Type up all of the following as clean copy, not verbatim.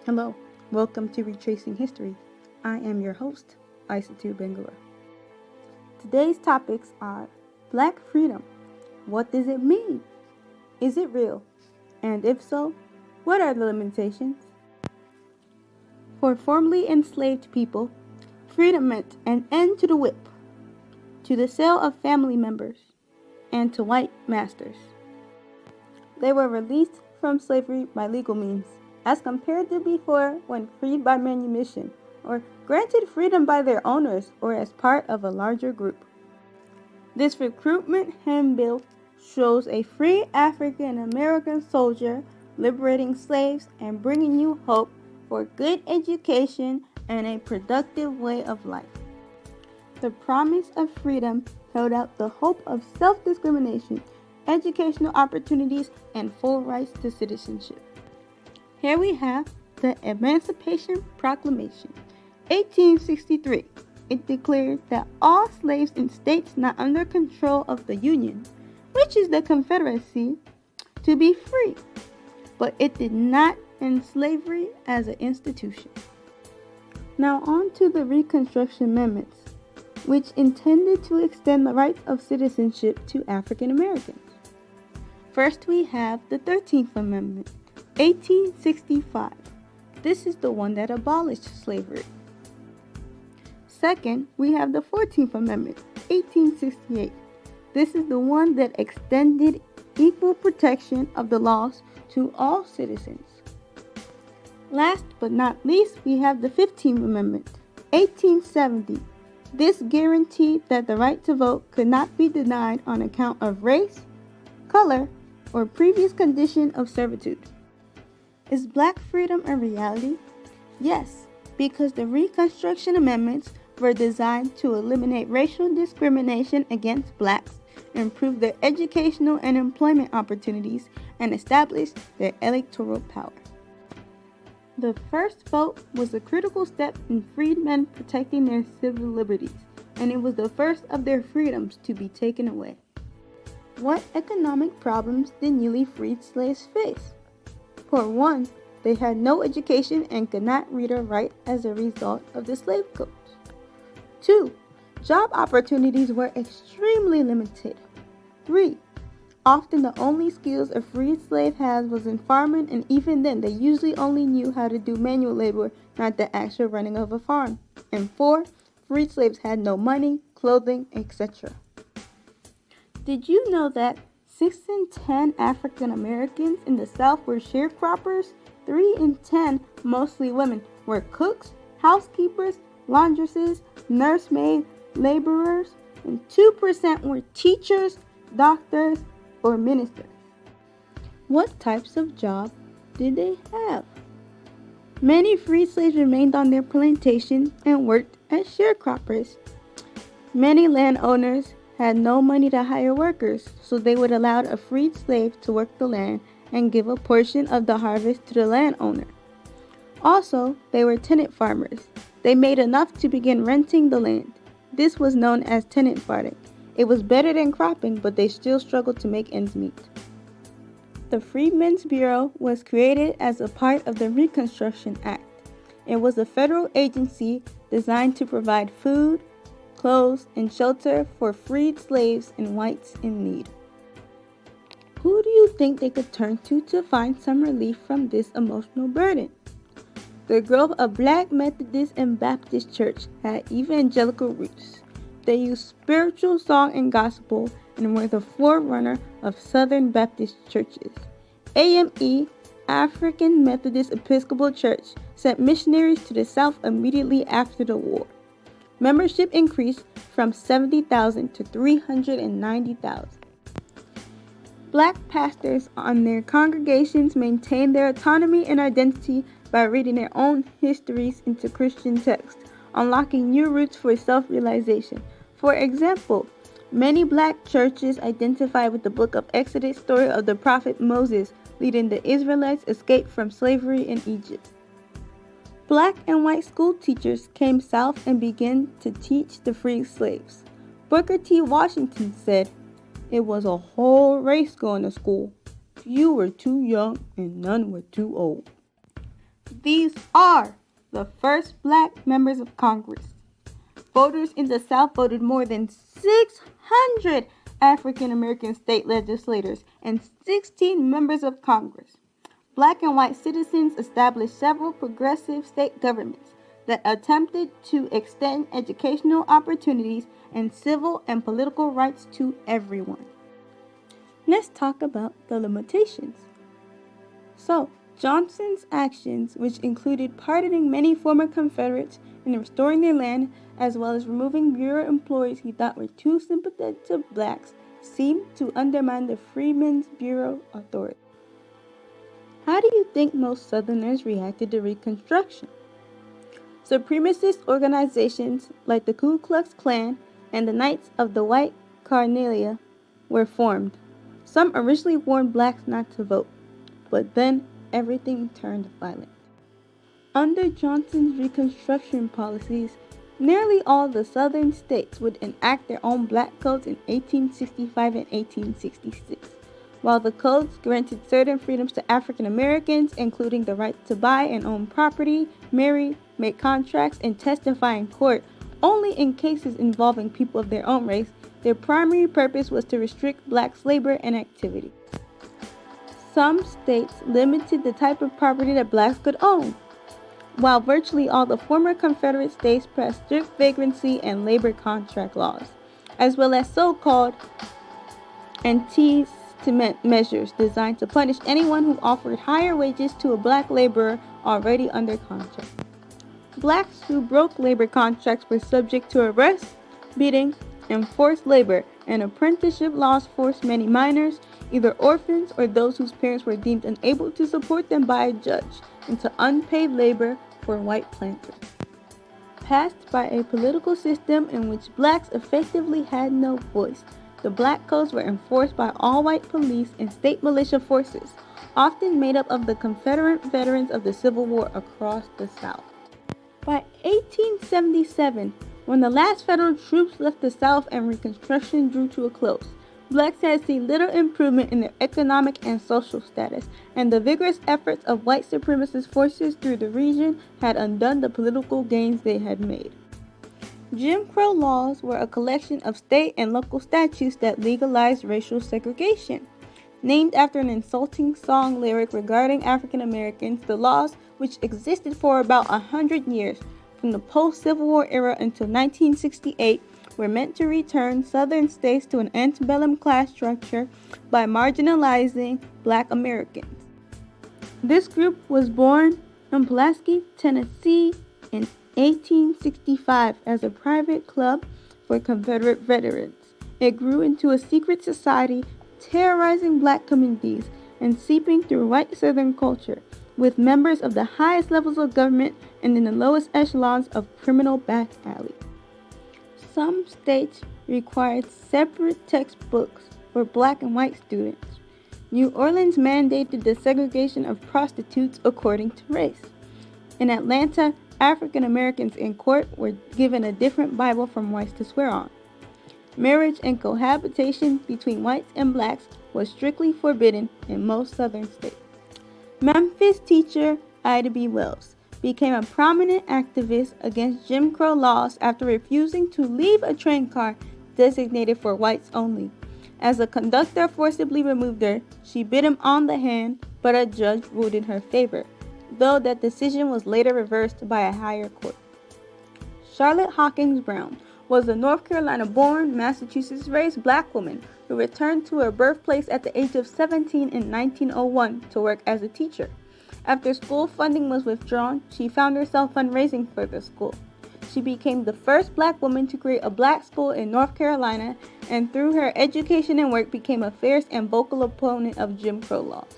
Hello, welcome to Retracing History. I am your host, Isatu Bengala. Today's topics are Black freedom. What does it mean? Is it real? And if so, what are the limitations? For formerly enslaved people, freedom meant an end to the whip, to the sale of family members, and to white masters. They were released from slavery by legal means, as compared to before when freed by manumission, or granted freedom by their owners or as part of a larger group. This recruitment handbill shows a free African American soldier liberating slaves and bringing you hope for good education and a productive way of life. The promise of freedom held out the hope of self-discrimination, educational opportunities, and full rights to citizenship. Here we have the Emancipation Proclamation, 1863. It declared that all slaves in states not under control of the Union, which is the Confederacy, to be free, but it did not end slavery as an institution. Now on to the Reconstruction Amendments, which intended to extend the rights of citizenship to African Americans. First, we have the 13th Amendment, 1865. This is the one that abolished slavery. Second, we have the 14th Amendment, 1868. This is the one that extended equal protection of the laws to all citizens. Last but not least, we have the 15th Amendment, 1870. This guaranteed that the right to vote could not be denied on account of race, color, or previous condition of servitude. Is black freedom a reality? Yes, because the Reconstruction Amendments were designed to eliminate racial discrimination against blacks, improve their educational and employment opportunities, and establish their electoral power. The first vote was a critical step in freedmen protecting their civil liberties, and it was the first of their freedoms to be taken away. What economic problems did newly freed slaves face? For one, they had no education and could not read or write as a result of the slave codes. 2. Job opportunities were extremely limited. 3. Often the only skills a freed slave had was in farming, and even then they usually only knew how to do manual labor, not the actual running of a farm. And 4. Freed slaves had no money, clothing, etc. Did you know that 6 in 10 African Americans in the South were sharecroppers? 3 in 10, mostly women, were cooks, housekeepers, laundresses, nursemaids, laborers, and 2% were teachers, doctors, or ministers. What types of jobs did they have? Many free slaves remained on their plantations and worked as sharecroppers. Many landowners had no money to hire workers, so they would allow a freed slave to work the land and give a portion of the harvest to the landowner. Also, they were tenant farmers. They made enough to begin renting the land. This was known as tenant farming. It was better than cropping, but they still struggled to make ends meet. The Freedmen's Bureau was created as a part of the Reconstruction Act. It was a federal agency designed to provide food, clothes, and shelter for freed slaves and whites in need. Who do you think they could turn to find some relief from this emotional burden? The growth of Black Methodist and Baptist Church had evangelical roots. They used spiritual song and gospel and were the forerunner of Southern Baptist churches. AME, African Methodist Episcopal Church, sent missionaries to the South immediately after the war. Membership increased from 70,000 to 390,000. Black pastors on their congregations maintained their autonomy and identity by reading their own histories into Christian texts, unlocking new routes for self-realization. For example, many black churches identify with the book of Exodus story of the prophet Moses, leading the Israelites' escape from slavery in Egypt. Black and white school teachers came south and began to teach the freed slaves. Booker T. Washington said, "It was a whole race going to school. Few were too young and none were too old." These are the first black members of Congress. Voters in the South voted more than 600 African American state legislators and 16 members of Congress. Black and white citizens established several progressive state governments that attempted to extend educational opportunities and civil and political rights to everyone. Let's talk about the limitations. So, Johnson's actions, which included pardoning many former Confederates and restoring their land, as well as removing Bureau employees he thought were too sympathetic to blacks, seemed to undermine the Freedmen's Bureau authority. How do you think most Southerners reacted to Reconstruction? Supremacist organizations like the Ku Klux Klan and the Knights of the White Carnelia were formed. Some originally warned blacks not to vote, but then everything turned violent. Under Johnson's Reconstruction policies, nearly all the Southern states would enact their own black codes in 1865 and 1866. While the codes granted certain freedoms to African Americans, including the right to buy and own property, marry, make contracts, and testify in court only in cases involving people of their own race, their primary purpose was to restrict blacks' labor and activity. Some states limited the type of property that blacks could own, while virtually all the former Confederate states passed strict vagrancy and labor contract laws, as well as so-called anti-testament measures designed to punish anyone who offered higher wages to a black laborer already under contract. Blacks who broke labor contracts were subject to arrest, beating, and forced labor, and apprenticeship laws forced many minors, either orphans or those whose parents were deemed unable to support them by a judge, into unpaid labor for white planters. Passed by a political system in which blacks effectively had no voice, the black codes were enforced by all-white police and state militia forces, often made up of the Confederate veterans of the Civil War across the South. By 1877, when the last federal troops left the South and Reconstruction drew to a close, blacks had seen little improvement in their economic and social status, and the vigorous efforts of white supremacist forces through the region had undone the political gains they had made. Jim Crow laws were a collection of state and local statutes that legalized racial segregation. Named after an insulting song lyric regarding African Americans, the laws, which existed for about 100 years, from the post-Civil War era until 1968, were meant to return Southern states to an antebellum class structure by marginalizing Black Americans. This group was born in Pulaski, Tennessee in 1865 as a private club for Confederate veterans. It grew into a secret society terrorizing black communities and seeping through white Southern culture, with members of the highest levels of government and in the lowest echelons of criminal back alleys. Some states required separate textbooks for black and white students. New Orleans mandated the segregation of prostitutes according to race. In Atlanta, African Americans in court were given a different Bible from whites to swear on. Marriage and cohabitation between whites and blacks was strictly forbidden in most Southern states. Memphis teacher Ida B. Wells became a prominent activist against Jim Crow laws after refusing to leave a train car designated for whites only. As the conductor forcibly removed her, she bit him on the hand, but a judge ruled in her favor, though that decision was later reversed by a higher court. Charlotte Hawkins Brown was a North Carolina-born, Massachusetts-raised black woman who returned to her birthplace at the age of 17 in 1901 to work as a teacher. After school funding was withdrawn, she found herself fundraising for the school. She became the first black woman to create a black school in North Carolina, and through her education and work became a fierce and vocal opponent of Jim Crow laws.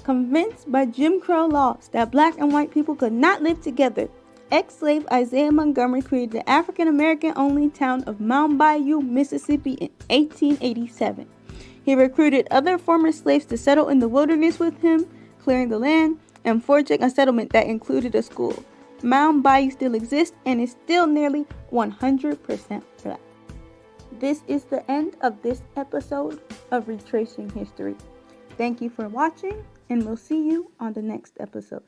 Convinced by Jim Crow laws that black and white people could not live together, ex-slave Isaiah Montgomery created the African-American-only town of Mound Bayou, Mississippi in 1887. He recruited other former slaves to settle in the wilderness with him, clearing the land and forging a settlement that included a school. Mound Bayou still exists and is still nearly 100% black. This is the end of this episode of Retracing History. Thank you for watching, and we'll see you on the next episode.